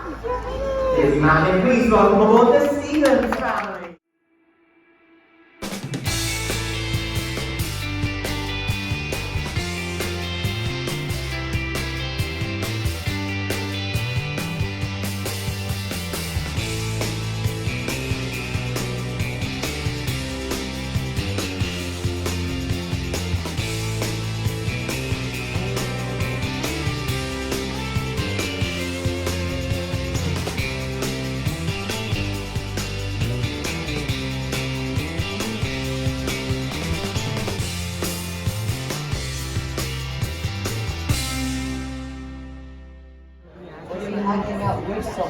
Ladies and gentlemen, please welcome aboard the Stevens family.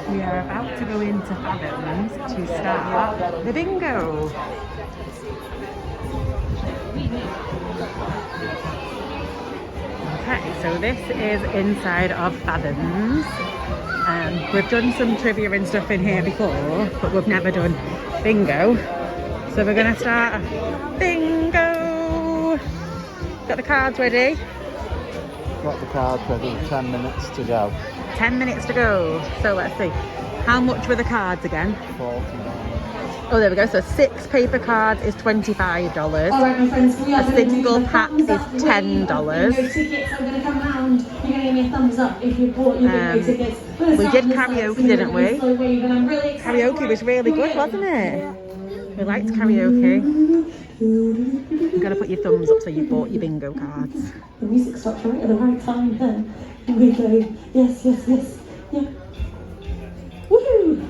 We are about to go into Fathom's to start the bingo. Okay, so this is inside of Fathom's. We've done some trivia and stuff in here before, but we've never done bingo. So we're going to start bingo. Got the cards ready? Got the cards ready, 10 minutes to go. 10 minutes to go. So let's see. How much were the cards again? $40. Oh, there we go. So 6 paper cards is $25. All right, my friends, we are A single pack is $10. Tickets are going to come round. You're going to give me a thumbs up if you bought your bingo tickets. We did karaoke, didn't we? Really Karaoke was really good, wasn't it? We liked karaoke. You've got to put your thumbs up so you bought your bingo cards. The music stops right at the right time then. And we go, yes, yes, yes, yeah. Woohoo!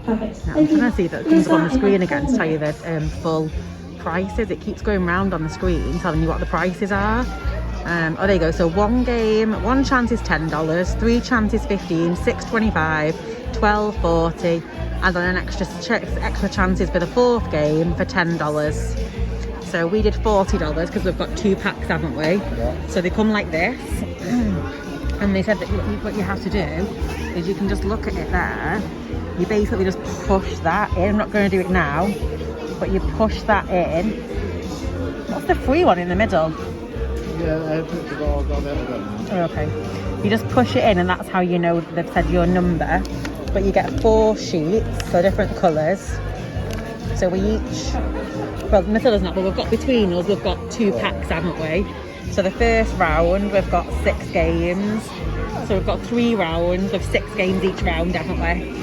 Perfect. Now, I'm trying to see if it comes up on the screen again to tell you the full prices. It keeps going round on the screen telling you what the prices are. Oh, there you go. So one game, one chance is $10, 3 chances $15, 6 $25, 12 $40, and then an extra chances for the 4th game for $10. So we did $40 because we've got 2 packs, haven't we? Yeah. So they come like this. And they said that what you have to do is you can just look at it there. You basically just push that in. I'm not going to do it now, but you push that in. What's the free one in the middle? Yeah, they've all got it. Oh, okay. You just push it in and that's how you know they've said your number. But you get 4 sheets, so different colours. So we each, well, Matilda's not, but we've got between us, we've got 2 packs, haven't we? So the first round, we've got 6 games. So we've got 3 rounds with 6 games each round, haven't we?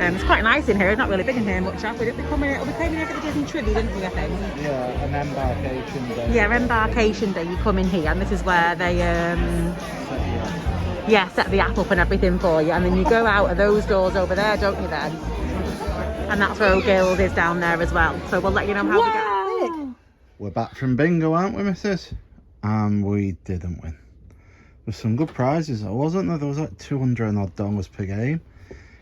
It's quite nice in here. It's not really big in here much. We came in here for the Disney Trivia, didn't we, I think? Yeah, an embarkation day. Yeah, embarkation day. You come in here and this is where they, set the app up and everything for you. And then you go out of those doors over there, don't you then? And that's where O'Gill's is down there as well. So we'll let you know how we get it. We're back from bingo, aren't we, missus? And we didn't win. There's some good prizes, though, wasn't there? There was like $200 odd per game.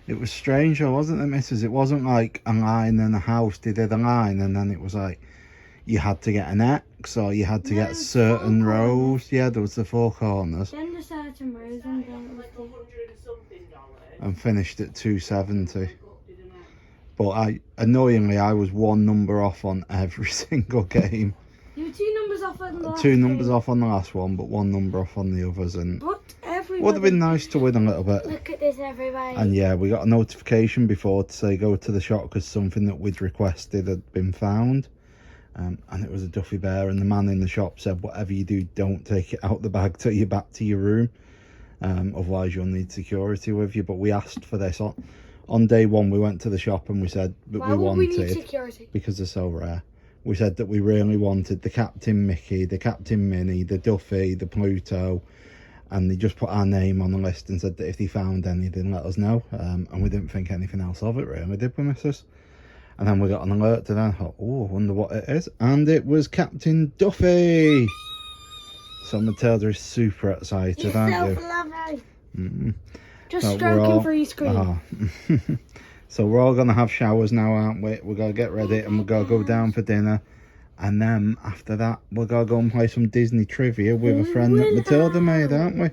It was strange, though, wasn't it, missus? It wasn't like a line and a house. They did a line and then it was like you had to get an X or you had to get certain rows. Yeah, there was the 4 corners. Then the certain rows and then it was and finished at 270. But annoyingly, I was 1 number off on every single game. You were 2 numbers off on the last 2 numbers game. off on the last one, but 1 number off on the others. And But everybody... would have been nice to win a little bit. Look at this, everybody. And yeah, we got a notification before to say go to the shop because something that we'd requested had been found. And it was a Duffy bear, and the man in the shop said, whatever you do, don't take it out the bag till you're back to your room. Otherwise you'll need security with you. But we asked for this on day 1. We went to the shop and we said that Why we would wanted, we need security? because they're so rare, we said that we really wanted the Captain Mickey, the Captain Minnie, the Duffy, the Pluto, and they just put our name on the list and said that if they found any, they'd let us know. And we didn't think anything else of it, really, did we, missus? And then we got an alert to that. I thought, oh, I wonder what it is. And it was Captain Duffy. So Matilda is super excited, aren't you? Lovely. Mm-hmm. Just So stroking through your screen. So we're all going to have showers now, aren't we? We're going to get ready and we're going to go down for dinner. And then after that, we're going to go and play some Disney trivia with a friend that Matilda made, aren't we?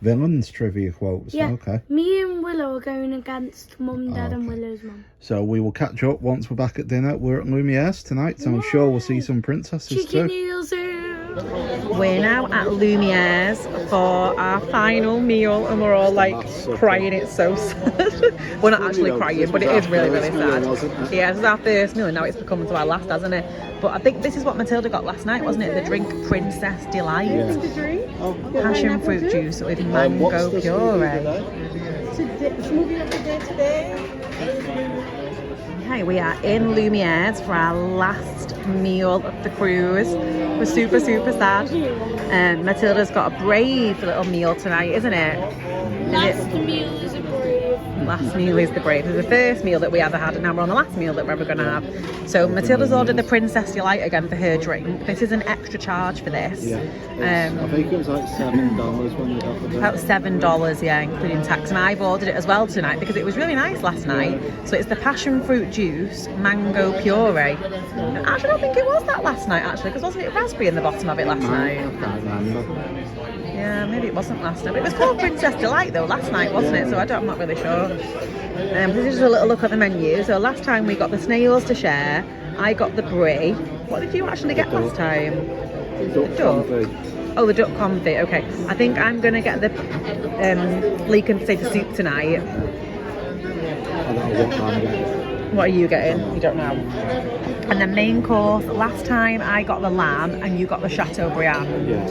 Villains trivia quotes. Yeah. Okay. Me and Willow are going against Mum, Dad and Willow's mum. So we will catch up once we're back at dinner. We're at Lumieres tonight, so I'm sure we'll see some princesses Chicken too. noodle soup. We're now at Lumieres for our final meal and we're all like crying. It's so sad. We're not actually crying, but it is really, really sad. Yeah, this is our first meal and now it's become to our last, hasn't it? But I think this is what Matilda got last night, wasn't it? The drink Princess Delight. Passion fruit juice with mango puree. Okay, we are in Lumieres for our last meal of the cruise. We're super, super sad. Matilda's got a brave little meal tonight, isn't it? Last meal is a brave. Last meal is the brave. It's the first meal that we ever had, and now we're on the last meal that we're ever going to have. So Matilda's ordered the Princess Delight again for her drink. This is an extra charge for this. Yeah. I think it was like $7 when we got the About $7, yeah, including tax. And I've ordered it as well tonight because it was really nice last night. So it's the passion fruit juice, mango puree. And actually, I don't think it was that last night, actually, because wasn't it raspberry in the bottom of it last night? I can't remember. Yeah, maybe it wasn't last night. But it was called Princess Delight, though, last night, wasn't it? So I'm not really sure. This is just a little look at the menu. So last time we got the snails to share. I got the brie. What did you actually get last time? The duck. Oh, the duck confit. Okay. I think I'm going to get the leek and potato soup tonight. What are you getting? You don't know. And the main course, last time I got the lamb and you got the Chateaubriand. Yeah.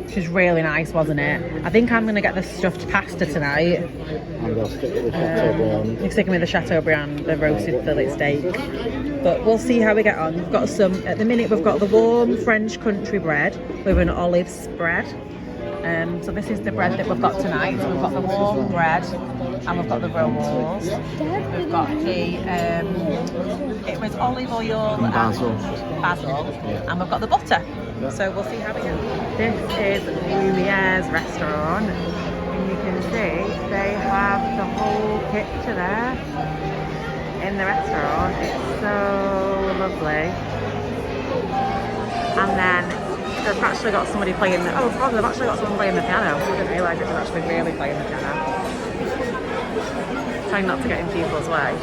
Which is really nice, wasn't it? I think I'm going to get the stuffed pasta tonight. I'm going to stick with the Chateaubriand. You're sticking with the Chateaubriand, the roasted fillet steak. But we'll see how we get on. We've got some, at the minute we've got the warm French country bread with an olive spread. So this is the bread that we've got tonight. So we've got the warm bread and we've got the rolls. We've got the, it was olive oil and basil. And we've got the butter. So we'll see how we go. This is Lumieres restaurant. And you can see they have the whole picture there in the restaurant. It's so lovely. And then they've actually got somebody playing the, oh God, they've actually got someone playing the piano. I didn't realise it was actually really playing the piano. Trying not to get in people's way.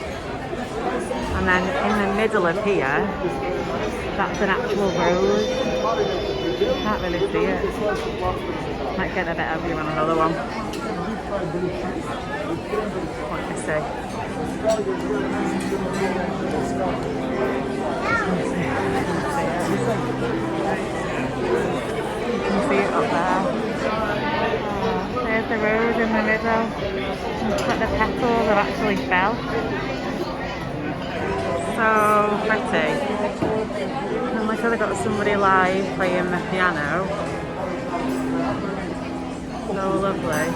And then in the middle of here, that's an actual rose. Can't really see it. Might get a better view on another one. What can you see? You can see it up there. There's the rose in the middle. Looks like the petals have actually fell. So pretty. And like I've got somebody live playing the piano. So lovely.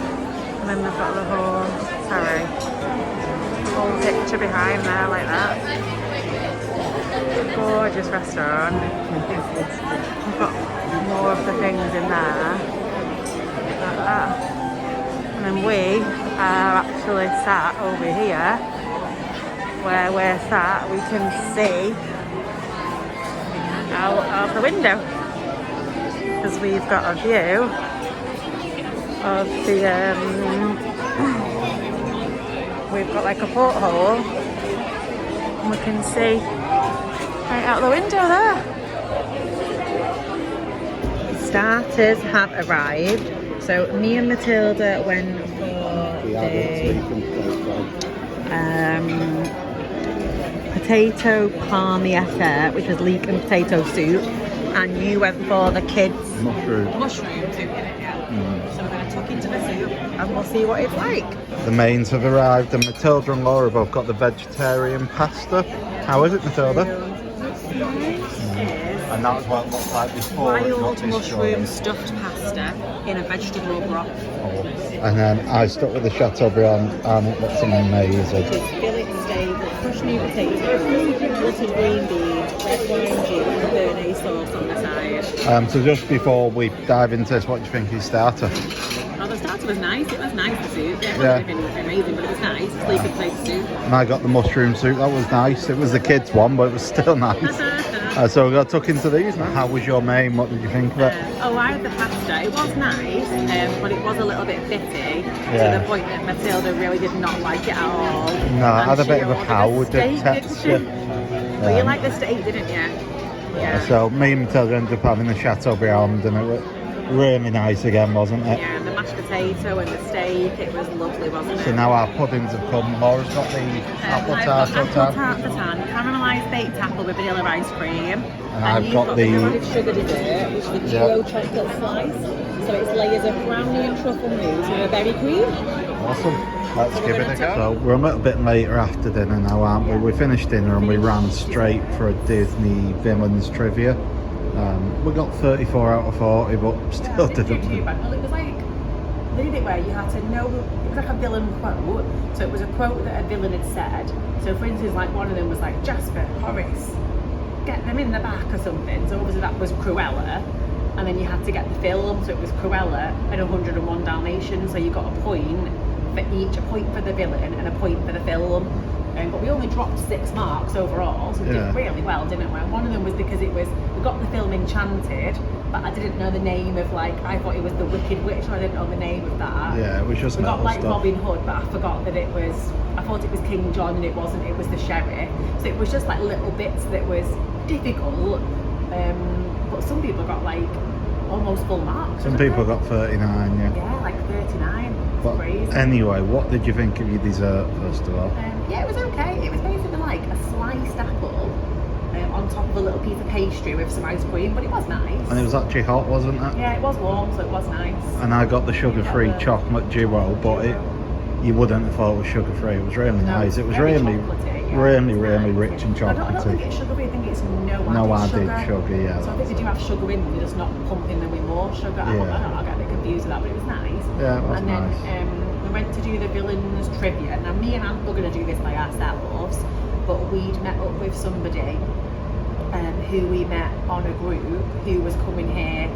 And then they've got the whole whole picture behind there like that. Gorgeous restaurant. We've got more of the things in there. Like that. And then we are actually sat over here. Where we're sat, we can see out of the window because we've got a view of the we've got like a porthole and we can see right out the window there. Starters have arrived, so me and Matilda went for the potato palmy affair, which was leek and potato soup, and you went for the kids' mushroom soup, yeah. So we're going to tuck into the soup and we'll see what it's like. The mains have arrived and Matilda and Laura both got the vegetarian pasta. How is it, Matilda? And that's what it looks like before. Wild mushroom stuffed pasta in a vegetable broth. And then I stuck with the Chateaubriand and it looks amazing. Fillet steak, crushed new potatoes, buttered green beans, red wine juice, and béarnaise sauce on the side. So just before we dive into this, what do you think of your starter? Oh, the starter was nice. It was nice, the soup. It wasn't been amazing, but it was nice. It's leek and potato soup. And I got the mushroom soup. That was nice. It was the kids' one, but it was still nice. So we got tuck into these now. How was your main? What did you think of it? I had the pasta. It was nice, but it was a little bit bitty to the point that Matilda really did not like it at all. No, I had a bit of a powder texture. Well, you liked the steak, didn't you? Yeah. So me and Matilda ended up having the Chateaubriand, and it was really nice again, wasn't it? Yeah, and the mashed potato and the steak, it was lovely, wasn't it? So now our puddings have come. Laura's got the apple tart, apple tart tatin, caramelised baked apple with vanilla ice cream. and I've got the sugar dessert, which is the duo chocolate slice. So it's layers of brownie and truffle mousse with a berry cream. Awesome. Let's give it a go. So we're a little bit later after dinner now, aren't we? We finished dinner and we ran straight for a Disney villains trivia. We got 34 out of 40, but still didn't. Too bad. Well, it was like they did it where you had to know. It was like a villain quote. So it was a quote that a villain had said. So for instance, like one of them was like, Jasper, Horace, get them in the back or something. So obviously that was Cruella. And then you had to get the film, so it was Cruella and 101 Dalmatians, so you got a point for each, a point for the villain and a point for the film. But we only dropped 6 marks overall, so we did really well, didn't we? And one of them was because we got the film Enchanted, but I didn't know the name of, like, I thought it was the Wicked Witch, and I didn't know the name of that. Yeah, it was just we got like stuff. Robin Hood, but I forgot that it was, I thought it was King John and it wasn't, it was the sheriff. So it was just like little bits that was difficult. But some people got like almost full marks. Some people got 39, yeah. Yeah, like 39. But crazy. anyway, what did you think of your dessert, first of all? Yeah, it was okay. It was basically like a sliced apple on top of a little piece of pastry with some ice cream, but it was nice. And it was actually hot, wasn't it? Yeah, it was warm, so it was nice. And I got the sugar-free chocolate duo, but you wouldn't have thought it was sugar-free. It was really nice. It was really rich and chocolatey. I don't think it's sugar-free. I think it's no added sugar. Yeah. So I think they do have sugar in them. They're just not pumping them with more sugar. Yeah. I don't know. I get a bit confused with that, but it was nice. Yeah, it was and nice. then we went to do the villains trivia. Now me and Ant were going to do this by ourselves, but we'd met up with somebody who we met on a group who was coming here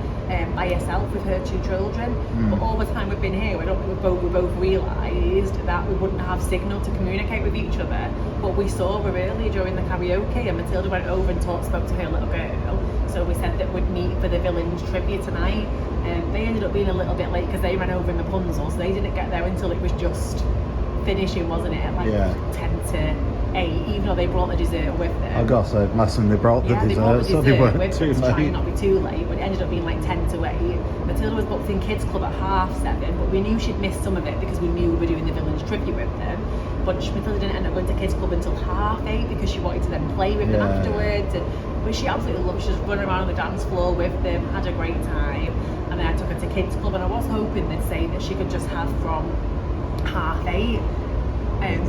by herself with her 2 children. But all the time we've been here, I don't think we both realised that we wouldn't have signal to communicate with each other. But we saw her earlier during the karaoke, and Matilda went over and spoke to her little girl. So we said that we'd meet for the villains trivia tonight. They ended up being a little bit late because they ran over in the Rapunzel, so they didn't get there until it was just finishing, wasn't it? Like 10 to 8, even though they brought the dessert with them. I gotta say, last time they brought the dessert, so they weren't too late. Trying not to be too late, but it ended up being like 10 to 8. Matilda was booked in Kids Club at 7:30, but we knew she'd missed some of it because we knew we were doing the villains trivia with them. But Matilda didn't end up going to Kids Club until 8:30 because she wanted to then play with them afterwards. But she absolutely loved it. She just running around on the dance floor with them, had a great time. And then I took her to Kids Club, and I was hoping they'd say that she could just have from 8:30.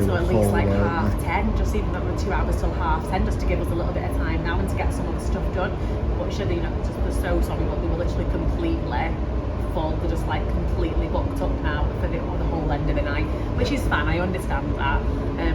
So at least like 10:30, just even though we're 2 hours till 10:30, just to give us a little bit of time now and to get some of the stuff done. But she, you know, just was so sorry, but they were literally completely full. They're just like completely booked up now for the whole end of the night, which is fine. I understand that.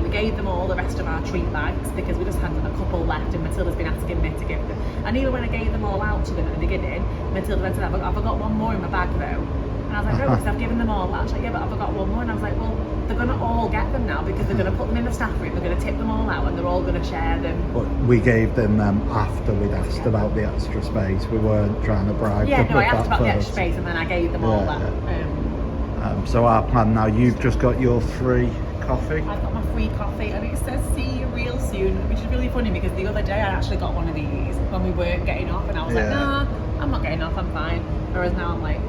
We gave them all the rest of our treat bags because we just had a couple left, and Matilda's been asking me to give them. And even when I gave them all out to them at the beginning, Matilda went to them, I've got one more in my bag though. And I was like, no, because I've given them all. Actually, yeah, but I've got one more. And I was like, well, they're going to all get them now because they're going to put them in the staff room, they're going to tip them all out, and they're all going to share them. But we gave them after we'd asked about the extra space. We weren't trying to bribe them. Yeah, no, I asked about first. the extra space, and then I gave them all that. So our plan now, you've just got your free coffee. I've got my free coffee, and it says see you real soon, which is really funny because the other day I actually got one of these when we weren't getting off, and I was like, nah, I'm not getting off, I'm fine. Whereas now I'm like,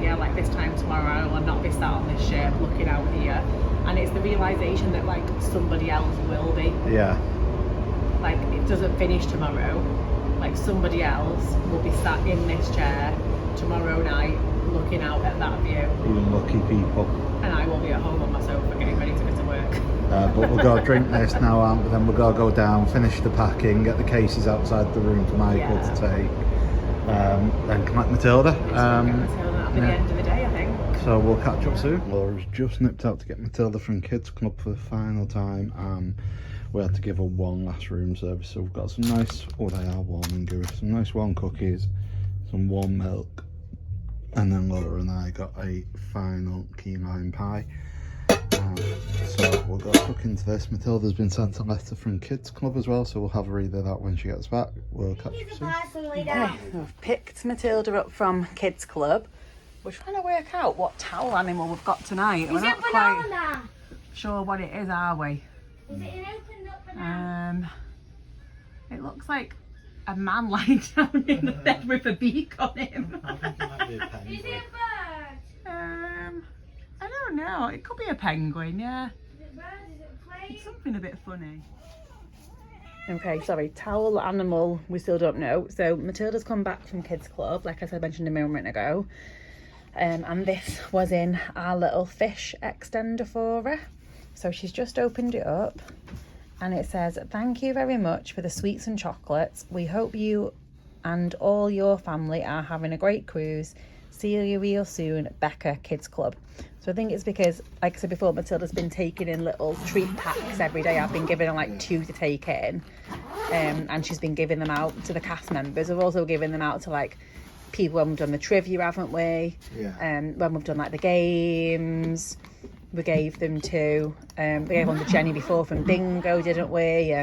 yeah, like this time tomorrow I will not be sat on this ship looking out here. And it's the realisation that like somebody else will be. Yeah. Like it doesn't finish tomorrow. Like somebody else will be sat in this chair tomorrow night looking out at that view. You lucky people. And I will be at home on my sofa getting ready to go to work. But we'll go drink this now, aren't we? Then we'll go down, finish the packing, get the cases outside the room for Michael to take. Then collect Matilda. That'll be the end of the day, I think. So we'll catch up soon. Laura's just nipped out to get Matilda from Kids Club for the final time, and we had to give her one last room service. So we've got some nice, they are warm and gooey, some nice warm cookies, some warm milk, and then Laura and I got a final key lime pie. So we'll go cook into this. Matilda's been sent a letter from Kids Club as well, so we'll have her read that when she gets back. We'll catch up soon. Okay, I've picked Matilda up from Kids Club. We're trying to work out what towel animal we've got tonight. We're not quite sure what it is, are we? Is it an opened up banana? It looks like a man lying down in the bed with a beak on him. I think it might be a penguin. Is it a bird? I don't know. It could be a penguin, yeah. Is it bird? Is it plane? It's something a bit funny. Okay, sorry, towel, animal, we still don't know. So Matilda's come back from Kids Club, like I mentioned a moment ago. And this was in our little fish extender for her. So she's just opened it up and it says, "Thank you very much for the sweets and chocolates. We hope you and all your family are having a great cruise. See you real soon, Becca, Kids Club." So I think it's because, like I said before, Matilda's been taking in little treat packs every day. I've been giving her like 2 to take in, and she's been giving them out to the cast members. We've also given them out to like people when we've done the trivia, haven't we? Yeah. When we've done like the games, we gave them to. We gave one to Jenny before from Bingo, didn't we?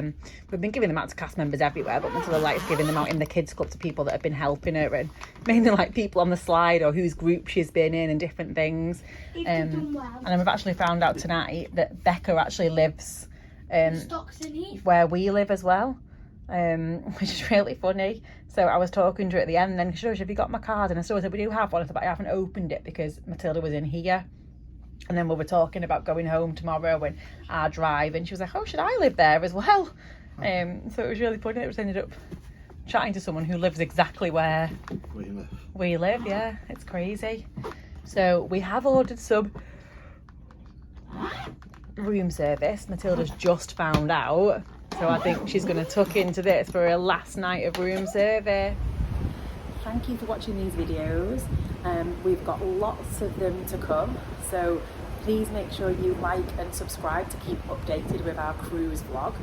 We've been giving them out to cast members everywhere, but Matilda likes giving them out in the Kids Club to people that have been helping her, and mainly like people on the slide or whose group she's been in and different things. Done well. And then we've actually found out tonight that Becca actually lives Stockton Heath. where we live as well, which is really funny. So I was talking to her at the end, and then she goes, "Have you got my card?" And I said, "We do have one." I said, "But I haven't opened it because Matilda was in here." And then we were talking about going home tomorrow and our drive, and she was like, "Oh, should I live there as well?" So it was really funny. It was ended up chatting to someone who lives exactly where we live. Yeah, it's crazy. So we have ordered some room service. Matilda's just found out, so I think she's going to tuck into this for her last night of room service. Thank you for watching these videos. We've got lots of them to come, so please make sure you like and subscribe to keep updated with our cruise vlog.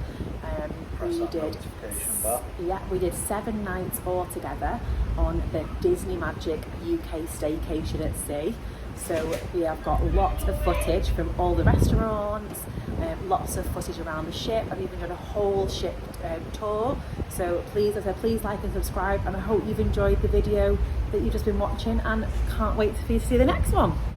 We did 7 nights altogether on the Disney Magic UK staycation at sea. So we have got lots of footage from all the restaurants, lots of footage around the ship. I've even done a whole ship tour. So please, as I said, please like and subscribe, and I hope you've enjoyed the video that you've just been watching, and can't wait for you to see the next one.